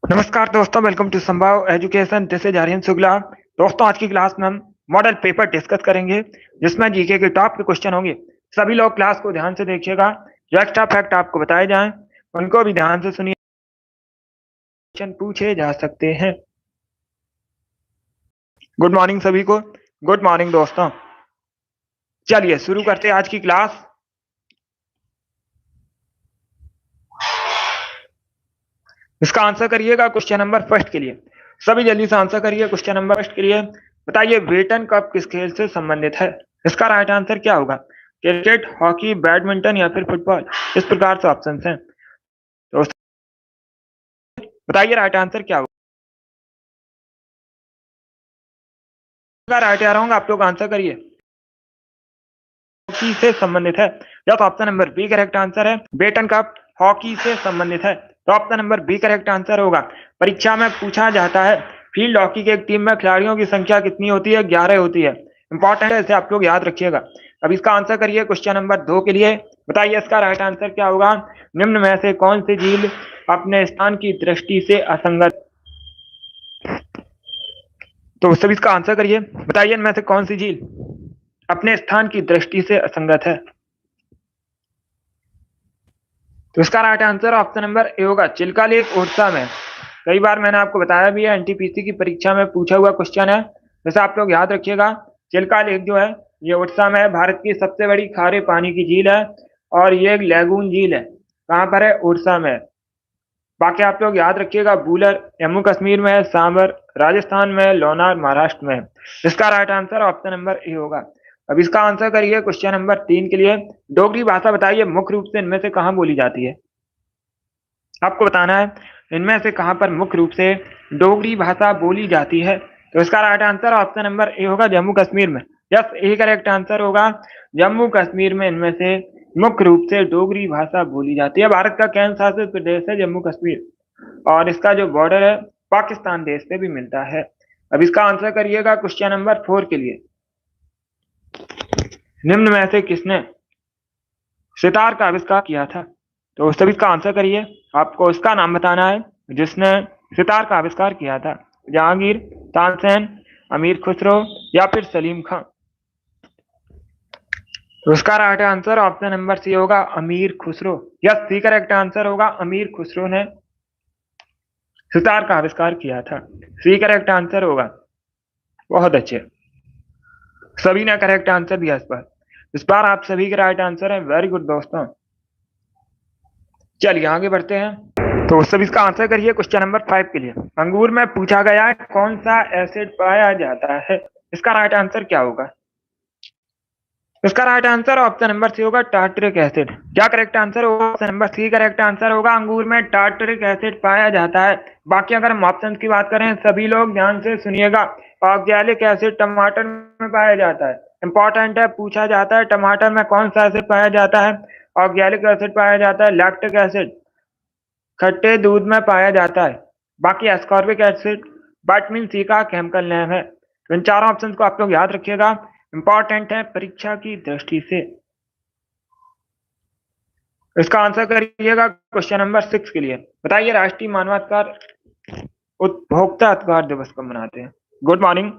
नमस्कार दोस्तों, welcome to Sambhav education. This is Aryan Shukla. दोस्तों, आज की क्लास में हम मॉडल पेपर डिस्कस करेंगे जिसमें जीके के टॉप के क्वेश्चन होंगे। सभी लोग क्लास को ध्यान से देखिएगा। जो एक्स्ट्रा फैक्ट आपको बताए जाएं उनको भी ध्यान से सुनिए, क्वेश्चन पूछे जा सकते हैं। गुड मॉर्निंग सभी को। गुड मॉर्निंग दोस्तों। चलिए शुरू करते हैं आज की क्लास। इसका आंसर करिएगा क्वेश्चन नंबर फर्स्ट के लिए। सभी जल्दी से आंसर करिए क्वेश्चन नंबर फर्स्ट के लिए। बताइए, वेटन कप किस खेल से संबंधित है? इसका राइट आंसर क्या होगा? क्रिकेट, हॉकी, बैडमिंटन या फिर फुटबॉल? इस प्रकार से ऑप्शन हैं। तो बताइए राइट आंसर क्या होगा? राइट आ रहा हूँ, आप लोग आंसर करिए। हॉकी से संबंधित है। या तो option number B correct answer है, बेटन कप हॉकी से संबंधित है। तो option number B correct answer होगा। परीक्षा में पूछा जाता है, फील्ड हॉकी की एक टीम में खिलाड़ियों की संख्या कितनी होती है? 11 होती है। इंपॉर्टेंट है, इसे आप लोग याद रखिएगा। अब इसका आंसर करिए क्वेश्चन नंबर 2 के लिए। बताइए इसका राइट आंसर क्या होगा? निम्न में से कौन सी झील अपने स्थान की दृष्टि से असंगत? तो सभी इसका आंसर करिए। बताइए इनमें से कौन सी झील अपने स्थान की दृष्टि से असंगत है? तो इसका right answer option number A होगा, चिल्का लेक उड़ीसा में। कई बार मैंने आपको बताया भी है, एनटीपीसी की परीक्षा में पूछा हुआ क्वेश्चन है, जैसे आप लोग याद रखिएगा। चिल्का लेक जो है ये उड़ीसा में है। भारत की सबसे बड़ी खारे पानी की झील है और ये एक लैगून झील है। कहाँ पर है? उड़ीसा में। बाकी आप लोग याद रखिएगा, बूलर जम्मू कश्मीर में है, सांबर राजस्थान में है, लोनार महाराष्ट्र में है। इसका right answer option number A होगा। अब इसका आंसर करिए क्वेश्चन नंबर 3 के लिए। डोगरी भाषा बताइए मुख्य रूप से इनमें से कहाँ बोली जाती है? आपको बताना है इनमें से कहां पर मुख्य रूप से डोगरी भाषा बोली जाती है। तो इसका right answer option number A होगा, जम्मू कश्मीर में। यस, ए करेक्ट आंसर होगा। जम्मू कश्मीर में इनमें से मुख्य रूप से डोगरी भाषा बोली जाती है। भारत का केंद्र शासित प्रदेश है जम्मू कश्मीर और इसका जो बॉर्डर है पाकिस्तान देश से भी मिलता है। अब इसका आंसर करिएगा क्वेश्चन नंबर 4 के लिए। निम्न में से किसने सितार का आविष्कार किया था? तो सभी इसका आंसर करिए। आपको उसका नाम बताना है जिसने सितार का आविष्कार किया था। जहांगीर, तानसेन, अमीर खुसरो या फिर सलीम खां? तो उसका right answer option number C होगा, Amir Khusro. Yes, C correct answer होगा। अमीर खुसरो ने सितार का आविष्कार किया था। सी करेक्ट आंसर होगा। बहुत अच्छे, सभी ने करेक्ट आंसर दिया इस बार आप सभी के राइट आंसर है। वेरी गुड दोस्तों। चलिए आगे बढ़ते हैं। तो सभी इसका आंसर करिए क्वेश्चन नंबर 5 के लिए। अंगूर में पूछा गया है कौन सा एसिड पाया जाता है? इसका राइट आंसर क्या होगा? इसका right answer option number C होगा, टार्टरिक एसिड। क्या करेक्ट आंसर होगा? Option number C correct answer होगा। अंगूर में टार्टरिक एसिड पाया जाता है। बाकी अगर हम ऑप्शन की बात करें, सभी लोग ध्यान से सुनिएगा। ऑक्जेलिक एसिड टमाटर में पाया जाता है। इंपॉर्टेंट है, पूछा जाता है टमाटर में कौन सा एसिड पाया जाता है? ऑक्जेलिक एसिड पाया जाता है। लैक्टिक एसिड खट्टे दूध में पाया जाता है। बाकी एस्कॉर्बिक एसिड विटामिन सी का केमिकल नेम है। तो इन चारों ऑप्शन को आप लोग याद रखिएगा, इंपॉर्टेंट है परीक्षा की दृष्टि से। इसका आंसर करिएगा क्वेश्चन नंबर 6 के लिए। बताइए राष्ट्रीय मानवाधिकार उपभोक्ता अधिकार दिवस कब मनाते हैं? Good morning.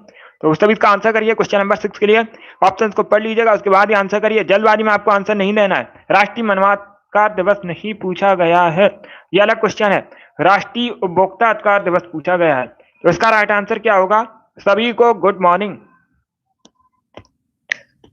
तो उस तभी इसका आंसर करिए क्वेश्चन नंबर 6 के लिए। ऑप्शन को पढ़ लीजिएगा, उसके बाद ही आंसर करिए। जल्दबाजी में आपको आंसर नहीं देना है। राष्ट्रीय मानवाधिकार दिवस नहीं पूछा गया है, यह अलग क्वेश्चन है। राष्ट्रीय उपभोक्ता अधिकार दिवस पूछा गया है। तो इसका राइट आंसर क्या होगा? सभी को गुड मॉर्निंग।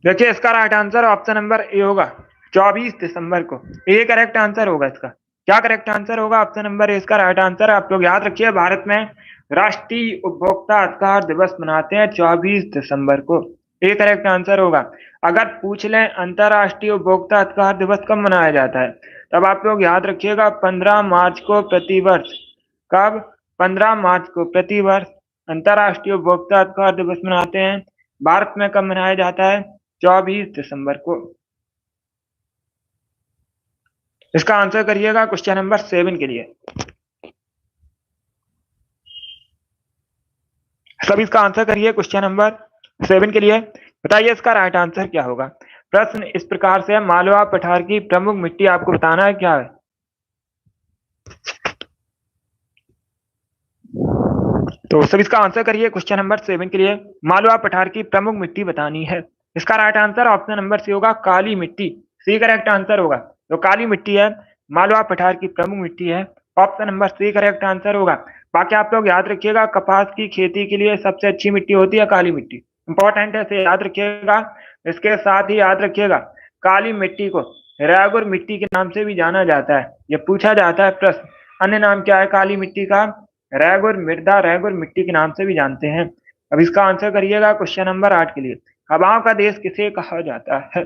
देखिए इसका right answer option number A होगा, 24 दिसंबर को। ए करेक्ट आंसर होगा इसका। क्या करेक्ट आंसर होगा? ऑप्शन नंबर ए इसका राइट आंसर। आप लोग याद रखिए, भारत में राष्ट्रीय उपभोक्ता अधिकार दिवस मनाते हैं 24 दिसंबर को। ए करेक्ट आंसर होगा। अगर पूछ लें अंतरराष्ट्रीय उपभोक्ता अधिकार दिवस कब मनाया जाता है, तब आप लोग याद रखिएगा 15 मार्च को प्रतिवर्ष। कब? 15 मार्च को प्रतिवर्ष अंतरराष्ट्रीय उपभोक्ता अधिकार दिवस मनाते हैं। भारत में कब मनाया जाता है? 24 दिसंबर को। इसका आंसर करिएगा क्वेश्चन नंबर 7 के लिए। सब इसका आंसर करिए क्वेश्चन नंबर 7 के लिए। बताइए इसका राइट आंसर क्या होगा? प्रश्न इस प्रकार से, मालवा पठार की प्रमुख मिट्टी आपको बताना है क्या है? तो सब इसका आंसर करिए क्वेश्चन नंबर 7 के लिए। मालवा पठार की प्रमुख मिट्टी बतानी है। इसका right answer option number C होगा, काली मिट्टी। सी करेक्ट आंसर होगा। तो काली मिट्टी है, मालवा पठार की प्रमुख मिट्टी है। Option number C correct answer होगा। बाकी आप लोग याद रखिएगा, कपास की खेती के लिए सबसे अच्छी मिट्टी होती है काली मिट्टी। इंपॉर्टेंट है, इसे याद रखिएगा। इसके साथ ही याद रखिएगा, काली मिट्टी को रैगुर मिट्टी के नाम से भी जाना जाता है। ये पूछा जाता है प्रश्न, अन्य नाम क्या है काली मिट्टी का? रैगुर मृदा, रैगुर मिट्टी के नाम से भी जानते हैं। अब इसका आंसर करिएगा क्वेश्चन नंबर 8 के लिए। हवाओं का देश किसे कहा जाता है?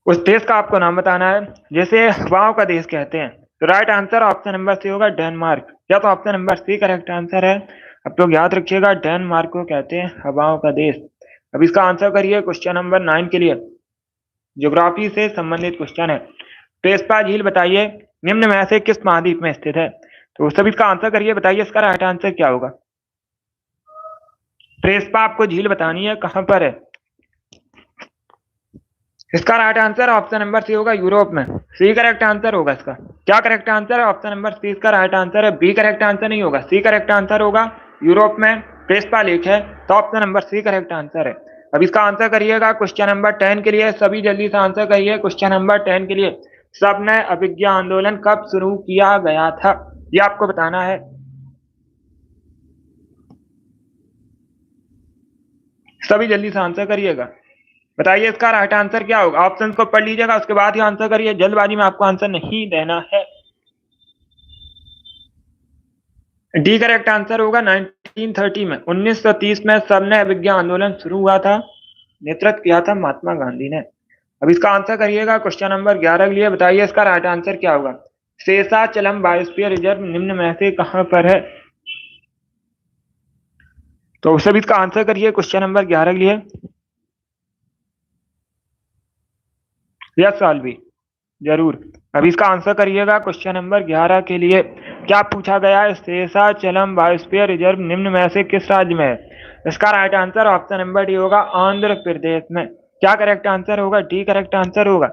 उस देश का आपको नाम बताना है जैसे हवाओं का देश कहते हैं। तो right answer option number C होगा, डेनमार्क। या तो option number C correct answer है। आप लोग याद रखिएगा, डेनमार्क को कहते हैं हवाओं का देश। अब इसका आंसर करिए क्वेश्चन नंबर 9 के लिए। ज्योग्राफी से संबंधित क्वेश्चन है। प्रेस्पा झील बताइए निम्न में से किस महाद्वीप में स्थित है? तो सभी इसका आंसर करिए, बताइए इसका राइट आंसर क्या होगा। प्रेस्पा आपको झील बतानी है, कहां पर है? इसका right answer option number C होगा, यूरोप में। सी करेक्ट आंसर होगा इसका। क्या करेक्ट आंसर है? ऑप्शन नंबर सी इसका राइट आंसर है। बी करेक्ट आंसर नहीं होगा, सी करेक्ट आंसर होगा। यूरोप में प्रेस्पा लेक है, तो option number C correct answer है। अब इसका आंसर करिएगा क्वेश्चन नंबर 10 के लिए। सभी जल्दी से आंसर करिए क्वेश्चन नंबर 10 के लिए। सबने अभिज्ञा आंदोलन कब शुरू किया गया था, ये आपको बताना है। सभी जल्दी से आंसर करिएगा, बताइए इसका राइट आंसर क्या होगा। ऑप्शन को पढ़ लीजिएगा, उसके बाद ही आंसर करिए। जल्दबाजी में आपको आंसर नहीं देना है। डी करेक्ट आंसर होगा 1930 में, 1930 में सबने अभिज्ञा आंदोलन शुरू हुआ था, नेतृत्व किया था महात्मा गांधी ने। अब इसका आंसर करिएगा क्वेश्चन नंबर 11 के लिए। बताइए इसका राइट आंसर क्या होगा। शेषाचलम बायोस्फीयर रिजर्व निम्न में से कहां पर है? तो सभी इसका आंसर करिए क्वेश्चन नंबर 11 के लिए। यस भी जरूर। अब इसका आंसर करिएगा क्वेश्चन नंबर 11 के लिए। क्या पूछा गया है? शेषाचलम बायोस्फीयर रिजर्व निम्न में से किस राज्य में है? इसका right answer option number D होगा, आंध्र प्रदेश में। क्या करेक्ट आंसर होगा? डी करेक्ट आंसर होगा।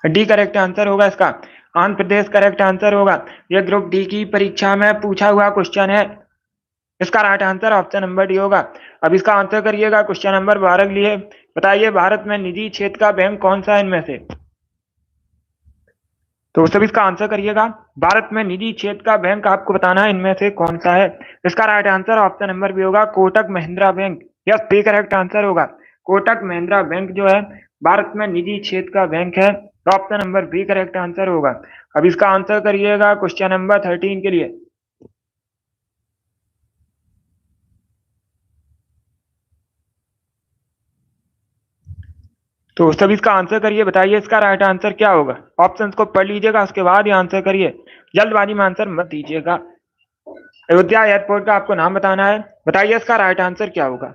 डी करेक्ट आंसर होगा इसका। आंध्र प्रदेश करेक्ट आंसर होगा। यह ग्रुप डी की परीक्षा में पूछा हुआ क्वेश्चन है। इसका right answer option number D होगा। अब इसका आंसर करिएगा क्वेश्चन नंबर 12 के लिए। बताइए भारत में निजी क्षेत्र का बैंक कौन सा है इनमें से? तो सभी इसका आंसर करिएगा। भारत में निजी क्षेत्र का बैंक आपको बताना है इनमें से कौन सा है। इसका right answer option number B होगा, Kotak Mahindra bank. Yes, B correct answer होगा। कोटक महिंद्रा बैंक जो है भारत में निजी क्षेत्र का बैंक है, तो option number B correct answer होगा। अब इसका आंसर करिएगा क्वेश्चन नंबर 13 के लिए। तो सभी इसका आंसर करिए, बताइए इसका राइट आंसर क्या होगा। ऑप्शंस को पढ़ लीजिएगा, उसके बाद ही आंसर करिए। जल्दबाजी में आंसर मत दीजिएगा। अयोध्या एयरपोर्ट का आपको नाम बताना है। बताइए इसका राइट आंसर क्या होगा।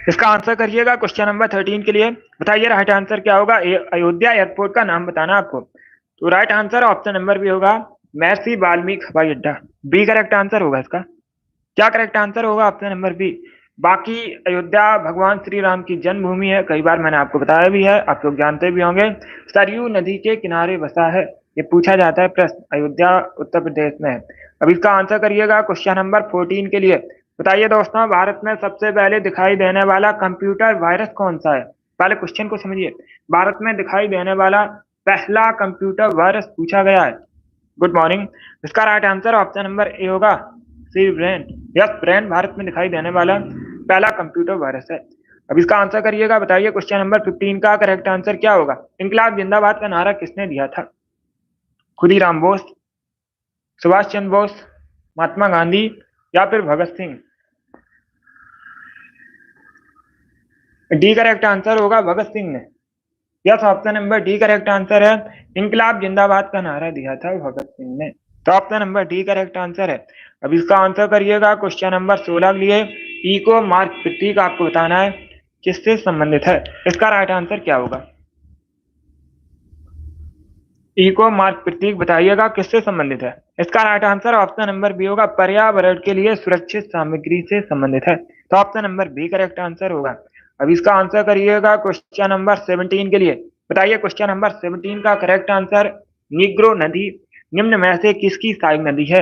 इसका आंसर करिएगा क्वेश्चन नंबर 13 के लिए। बताइए राइट आंसर क्या होगा। अयोध्या एयरपोर्ट का नाम बताना आपको। तो right answer option number B होगा, महर्षि वाल्मीकि हवाई अड्डा। बी करेक्ट आंसर होगा इसका। क्या करेक्ट आंसर होगा? Option number B. बाकी अयोध्या भगवान श्री राम की जन्मभूमि है, कई बार मैंने आपको बताया भी है, आप लोग जानते भी होंगे। सरयू नदी के किनारे बसा है, ये पूछा जाता है प्रश्न। अयोध्या उत्तर प्रदेश में है। अब इसका आंसर करिएगा क्वेश्चन नंबर 14 के लिए। बताइए दोस्तों, भारत में सबसे पहले दिखाई देने वाला कंप्यूटर वायरस कौन सा है? पहले क्वेश्चन को समझिए। भारत में दिखाई देने वाला पहला कंप्यूटर वायरस पूछा गया है। Good morning. इसका right answer option number A होगा, सी ब्रेन। यस, ब्रेन भारत में दिखाई देने वाला पहला कंप्यूटर वायरस है। अब इसका आंसर करिएगा। बताइए क्वेश्चन नंबर 15 का करेक्ट आंसर क्या होगा। इंकलाब जिंदाबाद का नारा किसने दिया था? खुदीराम बोस, सुभाष चंद्र बोस, महात्मा गांधी या फिर Bhagat Singh? D correct answer होगा भगत सिंह ने। Yes, option number D correct answer है। इंकलाब जिंदाबाद का नारा दिया था भगत सिंह ने। तो option number D correct answer है। अब इसका आंसर करिएगा क्वेश्चन नंबर 16 के लिए। इको मार्क प्रतीक आपको बताना है किससे संबंधित है। इसका राइट आंसर क्या होगा? इको मार्क प्रतीक बताइएगा किससे संबंधित है। इसका right answer option number B होगा, पर्यावरण के लिए सुरक्षित सामग्री से संबंधित है। तो option number B correct answer होगा। अब इसका आंसर करिएगा क्वेश्चन नंबर 17 के लिए। बताइए क्वेश्चन नंबर 17 का करेक्ट आंसर। नीग्रो नदी निम्न में से किसकी सहायक नदी है?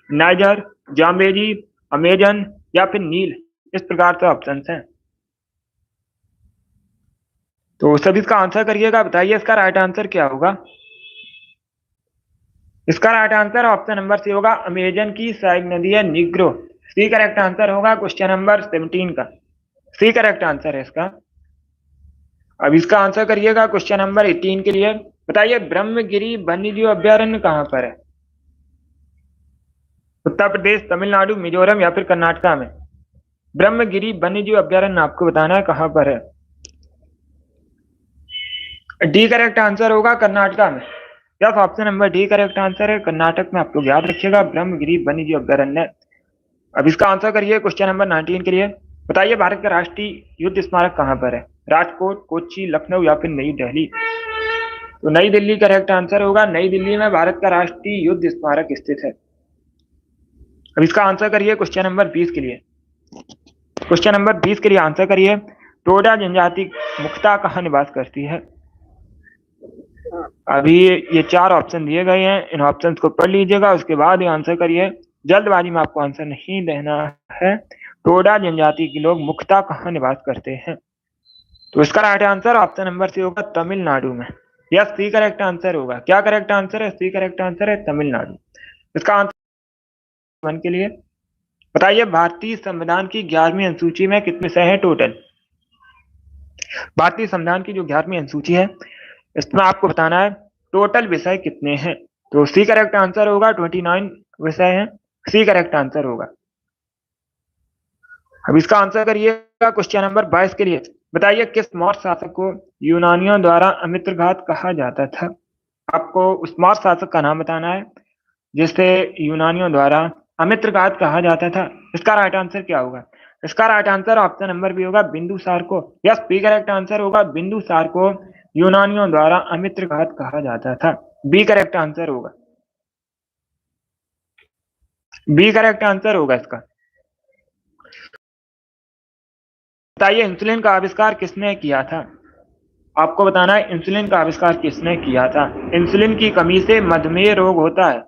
नाइजर, जाम्बेजी, अमेजन या फिर नील। इस प्रकार से ऑप्शन हैं। तो सभी इसका आंसर करिएगा। बताइए इसका राइट आंसर क्या होगा। इसका right answer option number C होगा, अमेजन की सहायक नदी है निग्रो। सी करेक्ट आंसर होगा क्वेश्चन नंबर 17 का। सी करेक्ट आंसर है इसका। अब इसका आंसर करिएगा क्वेश्चन नंबर 18 के लिए। बताइए ब्रह्मगिरी वन्यजीव अभ्यारण्य कहां पर है? उत्तर प्रदेश, तमिलनाडु, मिजोरम या फिर कर्नाटका में। ब्रह्मगिरी वन्यजीव अभ्यारण्य आपको बताना है कहां पर है। डी करेक्ट आंसर होगा कर्नाटका में। Yes, option number D correct answer है। कर्नाटक में। आप लोग याद रखिएगा ब्रह्मगिरी वन्यजीव अभ्यारण्य। अब इसका आंसर करिए क्वेश्चन नंबर 19 के लिए। बताइए भारत का राष्ट्रीय युद्ध स्मारक कहां पर है? राजकोट, कोच्चि, लखनऊ या फिर नई दिल्ली। तो नई दिल्ली करेक्ट आंसर होगा। नई दिल्ली में भारत का राष्ट्रीय युद्ध स्मारक स्थित है। अब इसका आंसर करिए क्वेश्चन नंबर 20 के लिए। क्वेश्चन नंबर 20 के लिए आंसर करिए। टोडा जनजाति मुख्यतः कहाँ निवास करती है? अभी ये 4 ऑप्शन दिए गए हैं, इन ऑप्शन को पढ़ लीजिएगा, उसके बाद ये आंसर करिए। जल्दबाजी में आपको आंसर नहीं देना है। टोडा जनजाति के लोग मुख्यतः कहाँ निवास करते हैं? तो इसका right answer option number C होगा, तमिलनाडु में। यस, सी करेक्ट आंसर होगा। क्या करेक्ट आंसर है? सी करेक्ट आंसर है, तमिलनाडु। इसका आंसर 1 के लिए। बताइए भारतीय संविधान की 11वीं अनुसूची में कितने विषय हैं टोटल? भारतीय संविधान की जो 11वीं अनुसूची है इसमें आपको बताना है टोटल विषय कितने हैं। तो सी करेक्ट आंसर होगा 29 विषय हैं। सी करेक्ट आंसर होगा। अब इसका आंसर करिएगा क्वेश्चन नंबर 22 के लिए। बताइए किस मौर्य शासक को यूनानियों द्वारा अमित्रघात कहा जाता था? आपको उस मौर्य शासक का नाम बताना है जिसे यूनानियों द्वारा अमित्रघात कहा जाता था। इसका राइट आंसर क्या होगा? इसका right answer option number B होगा, बिंदुसार को। यस, बी करेक्ट आंसर होगा, बिंदुसार को यूनानियों द्वारा अमित्रघात कहा जाता था। बी करेक्ट आंसर होगा। बी करेक्ट आंसर होगा इसका। बताइए इंसुलिन का आविष्कार किसने किया था? आपको बताना है इंसुलिन का आविष्कार किसने किया था। इंसुलिन की कमी से मधुमेह रोग होता है,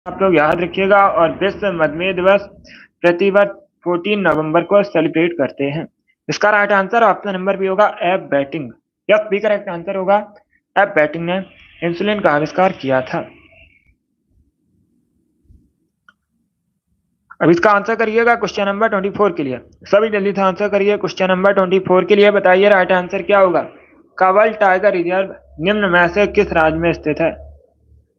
आप लोग याद रखिएगा। और विश्व मधुमेह दिवस प्रतिवर्ष 14 नवंबर को सेलिब्रेट करते हैं। इसका right answer option number B होगा, F Banting. Yes, B correct answer होगा। एफ बैटिंग ने इंसुलिन का आविष्कार किया था। अब इसका आंसर करिएगा क्वेश्चन नंबर 24 के लिए। सभी जल्दी से आंसर करिए क्वेश्चन नंबर 24 के लिए। बताइए राइट आंसर क्या होगा। कावल टाइगर रिजर्व निम्न में से किस राज्य में स्थित है?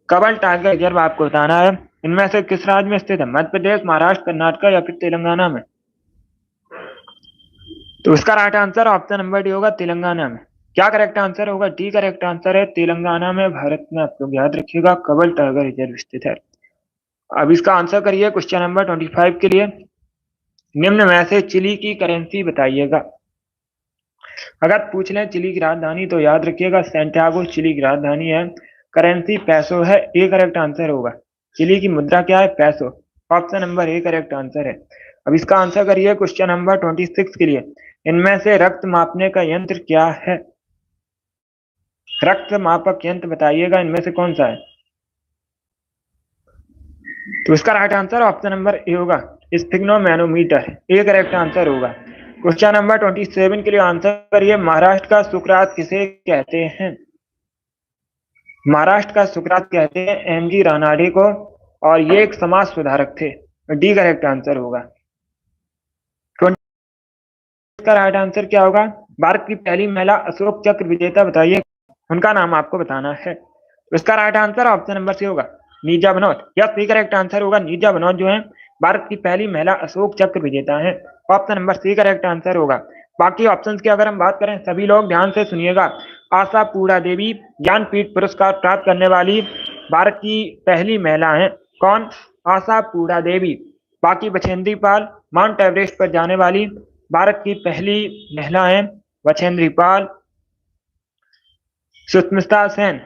कावल टाइगर रिजर्व आपको बताना है इनमें से किस राज्य में स्थित है। मध्य प्रदेश, महाराष्ट्र, कर्नाटक या फिर तेलंगाना में। तो इसका right answer option number D होगा, तेलंगाना में। क्या करेक्ट आंसर होगा? डी करेक्ट आंसर है, तेलंगाना में भारत में। आप लोग याद रखिएगा कावल टाइगर रिजर्व स्थित है। अब इसका आंसर करिए क्वेश्चन नंबर 25 के लिए। निम्न में से चिली की करेंसी बताइएगा। अगर पूछ लें चिली की राजधानी तो याद रखिएगा सैंटियागो चिली की राजधानी है। करेंसी पैसो है। ए करेक्ट आंसर होगा। चिली की मुद्रा क्या है? पैसो। Option number A correct answer है। अब इसका आंसर करिए क्वेश्चन नंबर 26 के लिए। इनमें से रक्त मापने का यंत्र क्या है? रक्त मापक यंत्र बताइएगा इनमें से कौन सा है। तो इसका right answer option number A होगा, स्फिग्नोमैनोमीटर। ए करेक्ट आंसर होगा। क्वेश्चन नंबर 27 के लिए आंसर करिए। महाराष्ट्र का सुकरात किसे कहते हैं? महाराष्ट्र का सुकरात कहते हैं एम.जी. रानाडे को, और ये एक समाज सुधारक थे। डी करेक्ट आंसर होगा। इसका राइट आंसर क्या होगा? भारत की पहली महिला अशोक चक्र विजेता बताइए, उनका नाम आपको बताना है। तो इसका right answer option number C होगा, नीजा बनोट। यस, सी करेक्ट आंसर होगा। नीजा बनोट जो है भारत की पहली महिला अशोक चक्र विजेता है। Option number C correct answer होगा। बाकी ऑप्शंस की अगर हम बात करें, सभी लोग ध्यान से सुनिएगा। आशापूरा देवी ज्ञानपीठ पुरस्कार प्राप्त करने वाली भारत की पहली महिला हैं। कौन? आशापूरा देवी। बाकी बछेंद्री पाल माउंट एवरेस्ट पर जाने वाली भारत की पहली महिला हैं, बछेंद्री पाल। सुष्मिता सेन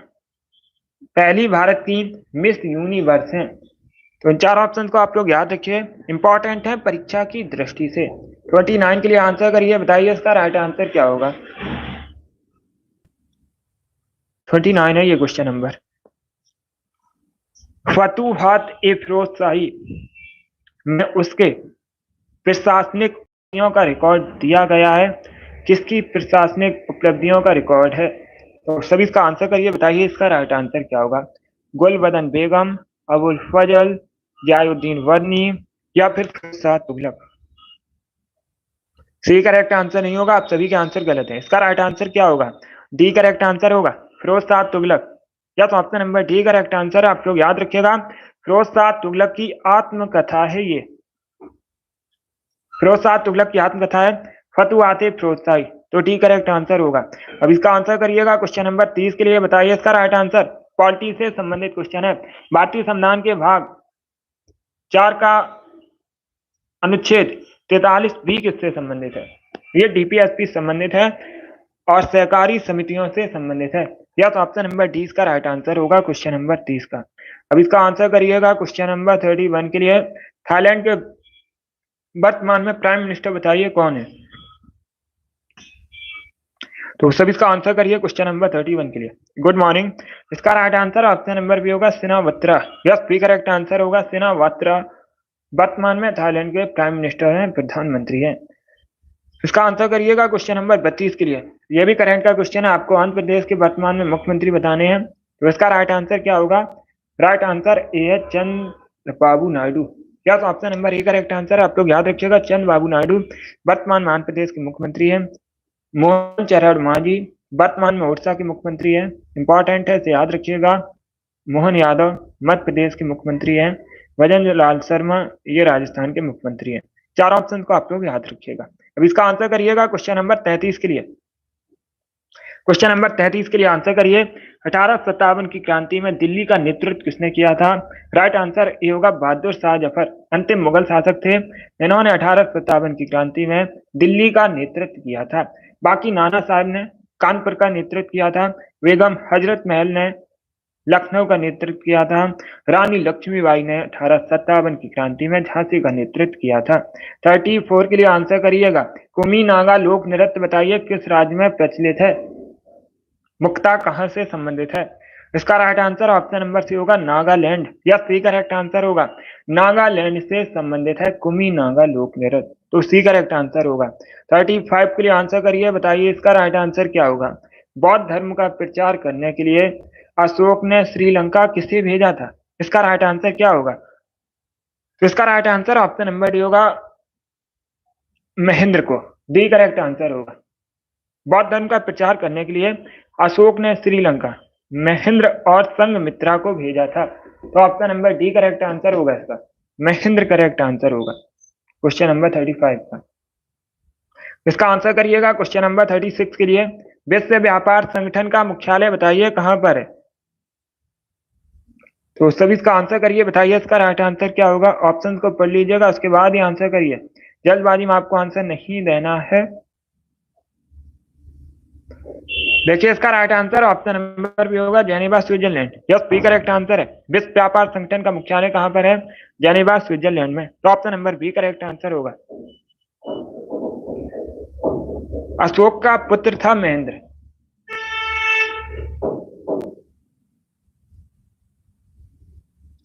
पहली भारत की मिस यूनिवर्स हैं। तो इन चार ऑप्शन को आप लोग याद रखिए, इंपॉर्टेंट है परीक्षा की दृष्टि से। 29 के लिए आंसर करिए, बताइए इसका राइट आंसर क्या होगा। 29 है ये क्वेश्चन नंबर। फतूहात ए फिरोज शाही में उसके प्रशासनिक उपलब्धियों का रिकॉर्ड दिया गया है। किसकी प्रशासनिक उपलब्धियों का रिकॉर्ड है? तो सभी इसका आंसर करिए, बताइए इसका राइट आंसर क्या होगा। गुलबदन बेगम, अबुल फजल, जियाउद्दीन वर्नी या फिर फिरसाद तुगलक। सी करेक्ट आंसर नहीं होगा, आप सभी के आंसर गलत है। इसका राइट आंसर क्या होगा? डी करेक्ट आंसर होगा, फिरोजशाह तुगलक। या तो option number D correct answer, आप लोग याद रखिएगा। फिरोजशाह तुगलक की आत्मकथा है ये। फिरोजशाह तुगलक की आत्मकथा है फतुहात-ए फिरोजशाही, तो डी करेक्ट आंसर होगा। अब इसका आंसर करिएगा क्वेश्चन नंबर 30 के लिए, बताइए इसका राइट आंसर। पॉलिटी से संबंधित क्वेश्चन है। भारतीय संविधान के भाग 4 का अनुच्छेद 43 बी किससे संबंधित है? ये डीपीएसपी संबंधित है और सहकारी समितियों से संबंधित है। या तो ऑप्शन नंबर डी इसका राइट आंसर होगा क्वेश्चन नंबर 30 का। अब इसका आंसर करिएगा क्वेश्चन नंबर 31 के लिए। थाईलैंड के वर्तमान में प्राइम मिनिस्टर बताइए कौन है? तो सभी इसका आंसर करिए क्वेश्चन नंबर 31 के लिए। Good morning. इसका right answer option number B होगा Shinawatra. Yes, B correct answer होगा सिनावात्रा। वर्तमान में थाईलैंड के प्राइम मिनिस्टर हैं, प्रधानमंत्री हैं। इसका आंसर करिएगा क्वेश्चन नंबर 32 के लिए। यह भी करंट का क्वेश्चन है, आपको आंध्र प्रदेश के वर्तमान में मुख्यमंत्री बताने हैं। तो इसका राइट आंसर क्या होगा? राइट आंसर ए है चंद्रबाबू नायडू। क्या तो option number A correct answer, आप लोग याद रखिएगा, चंद्रबाबू नायडू वर्तमान में आंध्र प्रदेश के मुख्यमंत्री हैं। मोहन चरण मांझी वर्तमान में ओडिशा के मुख्यमंत्री हैं। इंपॉर्टेंट है, इसे याद रखिएगा। मोहन यादव मध्य प्रदेश के मुख्यमंत्री हैं। गजेंद्र लाल शर्मा ये राजस्थान के मुख्यमंत्री हैं। चार ऑप्शन को आप लोग याद रखिएगा। अब इसका आंसर करिएगा क्वेश्चन नंबर 33 के लिए। क्वेश्चन नंबर 33 के लिए आंसर करिए। 1857 की क्रांति में दिल्ली का नेतृत्व किसने किया था? राइट आंसर ए होगा बहादुर शाह जफर, अंतिम मुगल शासक थे। इन्होंने 1857 की क्रांति में दिल्ली का नेतृत्व किया था। बाकी नाना साहब ने कानपुर का नेतृत्व किया था। बेगम हजरत महल ने लखनऊ का नेतृत्व किया था। रानी लक्ष्मीबाई ने 1857 की क्रांति में झांसी का नेतृत्व किया था। 34 के लिए आंसर करिएगा। कुमी नागा लोक नृत्य बताइए किस राज्य में प्रचलित है? मुक्ता कहां से संबंधित है? इसका right answer option number C होगा नागालैंड। या सी करेक्ट आंसर होगा, नागालैंड से संबंधित है कुमी नागा लोक नृत्य, तो सी करेक्ट आंसर होगा। 35 के लिए आंसर करिए, बताइए इसका राइट आंसर क्या होगा। बौद्ध धर्म का प्रचार करने के लिए अशोक ने श्रीलंका किसे भेजा था? इसका राइट आंसर क्या होगा? तो इसका right answer option number D होगा महेंद्र को। डी करेक्ट आंसर होगा। बौद्ध धर्म का प्रचार करने के लिए अशोक ने श्रीलंका महेंद्र और संघमित्रा को भेजा था। तो option number D correct answer होगा इसका, महेंद्र करेक्ट आंसर होगा क्वेश्चन नंबर 35 का। इसका आंसर करिएगा क्वेश्चन नंबर 36 के लिए। विश्व व्यापार संगठन का मुख्यालय बताइए कहां पर है? तो सभी इसका आंसर करिए, बताइए इसका राइट आंसर क्या होगा। ऑप्शन को पढ़ लीजिएगा, उसके बाद ही आंसर करिए। जल्दबाजी में आपको आंसर नहीं देना है। देखिए इसका right answer option number B होगा Geneva Switzerland. Yes, B correct answer है। विश्व व्यापार संगठन का मुख्यालय कहां पर है? जेनेवा स्विट्जरलैंड में। तो option number B correct answer होगा। अशोक का पुत्र था महेंद्र।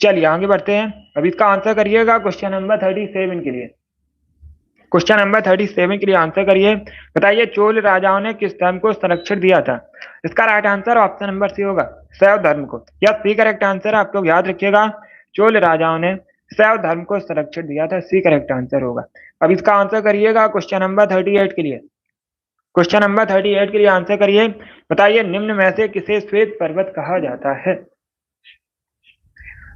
चलिए आगे बढ़ते हैं। अब इसका आंसर करिएगा क्वेश्चन नंबर 37 के लिए। क्वेश्चन नंबर 37 के लिए आंसर करिए, बताइए चोल राजाओं ने किस धर्म को संरक्षण दिया था? इसका right answer option number C होगा शैव धर्म को। या सी करेक्ट आंसर, आप लोग याद रखिएगा, चोल राजाओं ने शैव धर्म को संरक्षण दिया था। सी करेक्ट आंसर होगा। अब इसका आंसर करिएगा क्वेश्चन नंबर 38 के लिए। क्वेश्चन नंबर 38 के लिए आंसर करिए, बताइए निम्न में से किसे श्वेत पर्वत कहा जाता है?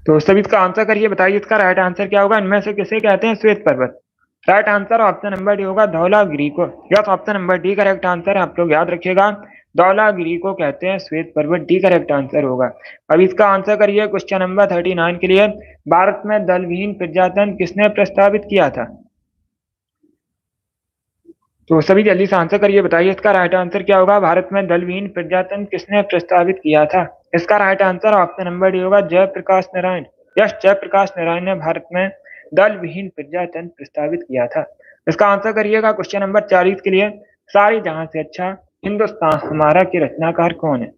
तो सभी इसका आंसर करिए, बताइए इसका राइट आंसर क्या होगा। इनमें से किसे कहते हैं श्वेत पर्वत? Right answer option number D होगा धौलागिरी को। Yes, option number D correct answer है, आप लोग याद रखिएगा, धौलागिरी को कहते हैं श्वेत पर्वत, डी करेक्ट आंसर होगा। अब इसका आंसर करिए क्वेश्चन नंबर 39 के लिए। भारत में दलविहीन प्रजातंत्र किसने प्रस्तावित किया था? तो सभी जल्दी से आंसर करिए, बताइए इसका राइट आंसर क्या होगा। भारत में दलविहीन प्रजातंत्र किसने प्रस्तावित किया था? इसका right answer option number D होगा जयप्रकाश नारायण। यस, जयप्रकाश नारायण ने भारत में दल विहीन प्रजातंत्र प्रस्तावित किया था। इसका आंसर करिएगा क्वेश्चन नंबर 40 के लिए। सारी जहां से अच्छा हिंदुस्तान हमारा के रचनाकार कौन है?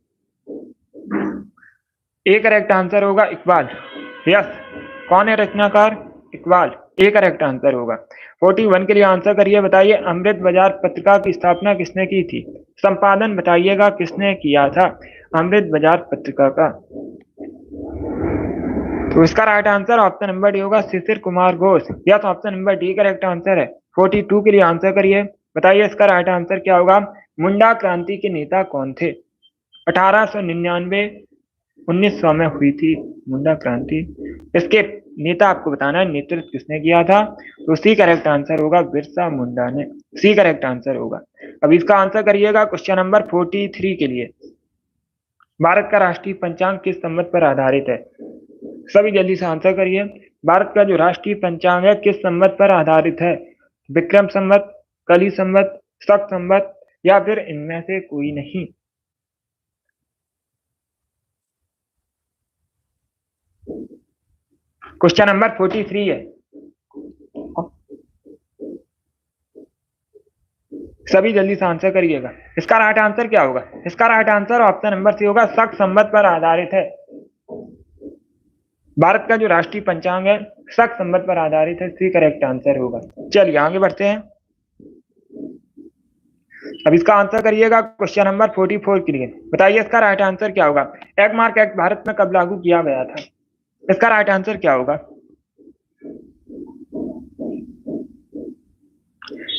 ए करेक्ट आंसर होगा इकबाल। यस, कौन है रचनाकार? इकबाल, ए करेक्ट आंसर होगा। 41 के लिए आंसर करिए, बताइए अमृत बाजार पत्रिका की स्थापना किसने की थी? संपादन बताइएगा किसने किया था अमृत बाजार पत्रिका का? तो इसका right answer option number D होगा Shishir Kumar Ghosh. Yes, option number D correct answer है। 42 के लिए आंसर करिए, बताइए इसका राइट आंसर क्या होगा। मुंडा क्रांति के नेता कौन थे? 1899 1900 में हुई थी मुंडा क्रांति। इसके नेता आपको बताना है नेतृत्व किसने किया था, तो सी करेक्ट आंसर होगा बिरसा मुंडा ने, सी करेक्ट आंसर होगा। अब इसका आंसर करिएगा क्वेश्चन नंबर 43 के लिए। भारत का राष्ट्रीय पंचांग किस संवत पर आधारित है? सभी जल्दी से आंसर करिए। भारत का जो राष्ट्रीय पंचांग है किस संवत पर आधारित है? विक्रम संवत, कली संवत, शक संवत, या फिर इनमें से कोई नहीं? क्वेश्चन नंबर 43 है, सभी जल्दी से आंसर करिएगा। इसका राइट आंसर क्या होगा? इसका right answer option number C होगा शक संवत पर आधारित है। भारत का जो राष्ट्रीय पंचांग है शक संवत पर आधारित है, सी करेक्ट आंसर होगा। चलिए आगे बढ़ते हैं। अब इसका आंसर करिएगा क्वेश्चन नंबर 44 के लिए। बताइए इसका राइट आंसर क्या होगा। एग मार्क एक्ट भारत में कब लागू किया गया था? इसका राइट आंसर क्या होगा?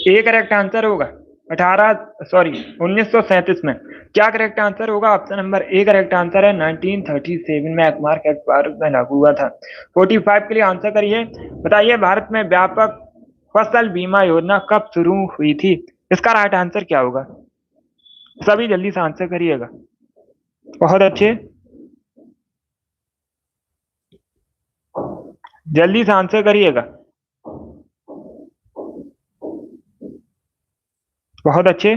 ए करेक्ट आंसर होगा 1937 में। क्या करेक्ट आंसर होगा? Option number A correct answer है 1937 में एग मार्क एक्ट भारत में लागू हुआ था। 45 के लिए आंसर करिए, बताइए भारत में व्यापक फसल बीमा योजना कब शुरू हुई थी? इसका राइट आंसर क्या होगा? सभी जल्दी से आंसर करिएगा। बहुत अच्छे, जल्दी से आंसर करिएगा। बहुत अच्छे,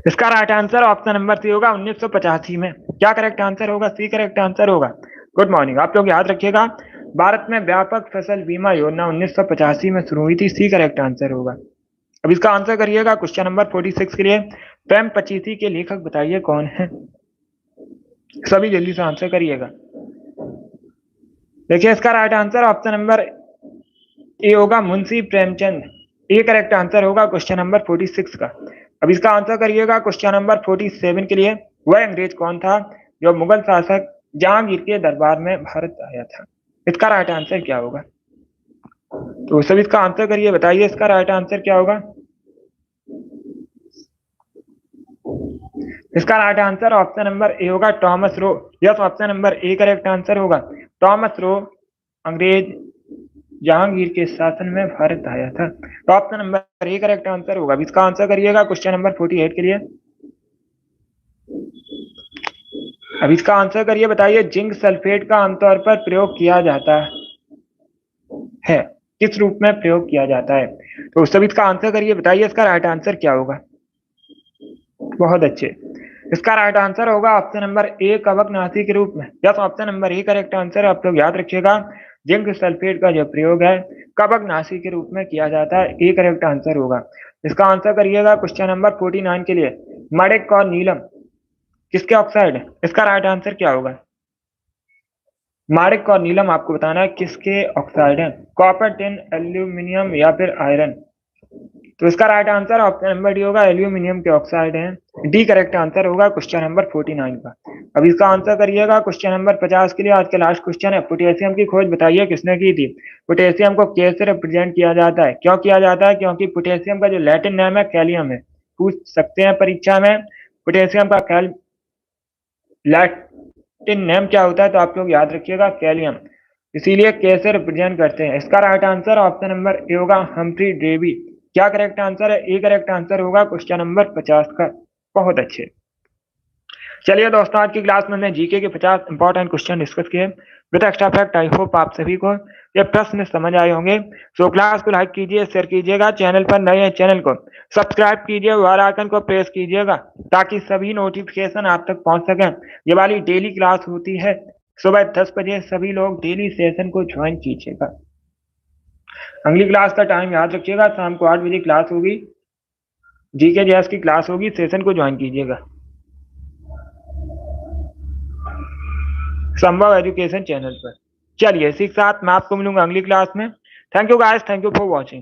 इसका right answer option number C होगा 1985 में। क्या करेक्ट आंसर होगा? सी करेक्ट आंसर होगा। गुड मॉर्निंग, आप लोग याद रखिएगा, भारत में व्यापक फसल बीमा योजना 1985 में शुरू हुई थी, सी करेक्ट आंसर होगा। अब इसका आंसर करिएगा क्वेश्चन नंबर 46 के लिए। प्रेम पचीसी के लेखक बताइए कौन है? सभी जल्दी से आंसर करिएगा। देखिए इसका right answer option number A होगा मुंशी प्रेमचंद, ए करेक्ट आंसर होगा क्वेश्चन नंबर 46 का। अब इसका आंसर करिएगा क्वेश्चन नंबर 47 के लिए। वह अंग्रेज कौन था जो मुगल शासक जहांगीर के दरबार में भारत आया था? इसका राइट आंसर क्या होगा? तो सब इसका आंसर करिए, बताइए इसका राइट आंसर क्या होगा। इसका right answer option number A होगा Thomas Roe. Yes, option number A correct answer होगा। थॉमस रो अंग्रेज जहांगीर के शासन में भारत आया था, तो option number A correct answer होगा। इसका आंसर करिएगा क्वेश्चन नंबर 48 के लिए। अब इसका आंसर करिए, बताइए जिंक सल्फेट का आमतौर पर प्रयोग किया जाता है, किस रूप में प्रयोग किया जाता है? तो सभी इसका आंसर करिए, बताइए इसका राइट आंसर क्या होगा। बहुत अच्छे, इसका राइट आंसर होगा ऑप्शन नंबर ए कवकनाशी के रूप में। Yes, option number A correct answer, आप लोग याद रखिएगा, जिंक सल्फेट का जो प्रयोग है कवकनाशी के रूप में किया जाता है, ए करेक्ट आंसर होगा। इसका आंसर करिएगा क्वेश्चन नंबर 49 के लिए। मणिक और नीलम किसके ऑक्साइड है? इसका राइट आंसर क्या होगा? माणिक और नीलम आपको बताना है किसके ऑक्साइड है, कॉपर, टिन, एल्यूमिनियम या फिर आयरन? तो इसका right answer option number D होगा, एल्यूमिनियम के ऑक्साइड हैं, डी करेक्ट आंसर होगा क्वेश्चन नंबर 49 का। अब इसका आंसर करिएगा क्वेश्चन नंबर 50 के लिए। आज का लास्ट क्वेश्चन है, पोटेशियम की खोज बताइए किसने की थी? पोटेशियम को कैसे रिप्रेजेंट किया जाता है? क्यों किया जाता है? क्योंकि पोटेशियम का जो लैटिन नाम है कैलियम है, पूछ सकते हैं परीक्षा में पोटेशियम का लैटिन नेम क्या होता है, तो आप लोग याद रखिएगा कैलियम। इसीलिए कैसे रिप्रेजेंट करते हैं? इसका right answer option number A होगा, हम्फ्री डेवी। क्या करेक्ट आंसर है? ए करेक्ट आंसर होगा क्वेश्चन नंबर 50 का। बहुत अच्छे। चलिए दोस्तों, आज की क्लास में हमने जीके के 50 इंपॉर्टेंट क्वेश्चन डिस्कस किए with extra fact. I hope आप सभी को ये प्रश्न समझ आए होंगे। सो क्लास को लाइक कीजिए, शेयर कीजिएगा, चैनल पर नए हैं चैनल को सब्सक्राइब कीजिए, बेल आइकन को प्रेस कीजिएगा ताकि सभी नोटिफिकेशन आप तक पहुंच सके। ये वाली डेली क्लास होती है सुबह 10 बजे। सभी लोग डेली सेशन को ज्वाइन कीजिएगा। अगली क्लास का टाइम याद रखिएगा, शाम को 8 बजे क्लास होगी, जीके जीएस की क्लास होगी, सेशन को ज्वाइन कीजिएगा संभव एजुकेशन चैनल पर। चलिए इसी के साथ मैं आपको मिलूंगा अगली क्लास में। Thank you guys, thank you for watching.